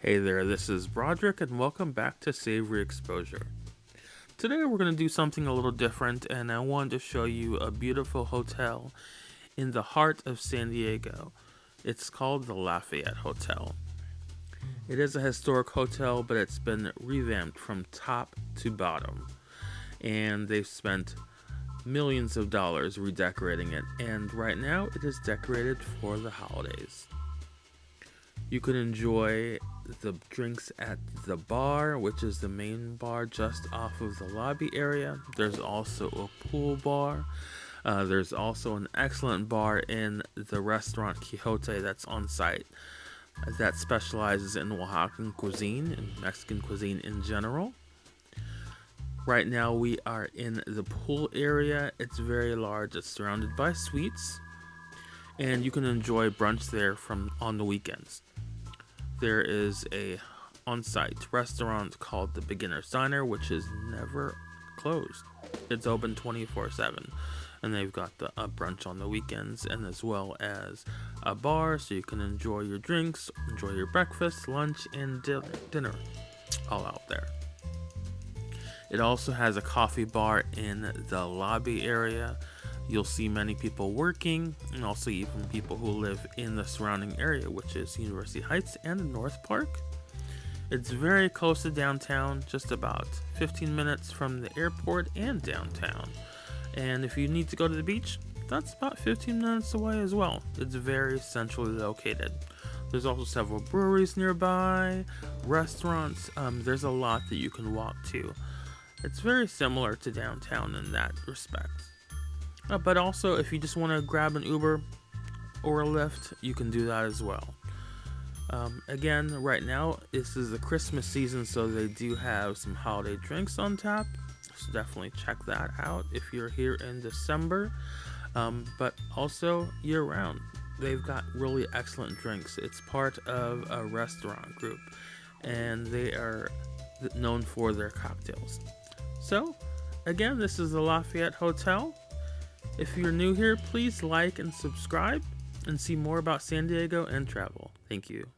Hey there, this is Broderick, and welcome back to Savory Exposure. Today we're going to do something a little different, and I wanted to show you a beautiful hotel in the heart of San Diego. It's called the Lafayette Hotel. It is a historic hotel, but it's been revamped from top to bottom, and they've spent millions of dollars redecorating it, and right now it is decorated for the holidays. You can enjoy the drinks at the bar, which is the main bar just off of the lobby area. There's also a pool bar. There's also an excellent bar in the restaurant Quixote that's on site that specializes in Oaxacan cuisine and Mexican cuisine in general. Right now we are in the pool area. It's very large. It's surrounded by suites, and you can enjoy brunch there on the weekends. There is a on-site restaurant called the Beginner's Diner, which is never closed. It's open 24/7, and they've got the brunch on the weekends, and as well as a bar, so you can enjoy your drinks, enjoy your breakfast, lunch, and dinner all out there. It also has a coffee bar in the lobby area. You'll see many people working, and also even people who live in the surrounding area, which is University Heights and North Park. It's very close to downtown, just about 15 minutes from the airport and downtown. And if you need to go to the beach, that's about 15 minutes away as well. It's very centrally located. There's also several breweries nearby, restaurants. There's a lot that you can walk to. It's very similar to downtown in that respect. But also, if you just want to grab an Uber or a Lyft, you can do that as well. Again, right now, this is the Christmas season, so they do have some holiday drinks on tap. So definitely check that out if you're here in December. But also year-round, they've got really excellent drinks. It's part of a restaurant group, and they are known for their cocktails. So, again, this is the Lafayette Hotel. If you're new here, please like and subscribe and see more about San Diego and travel. Thank you.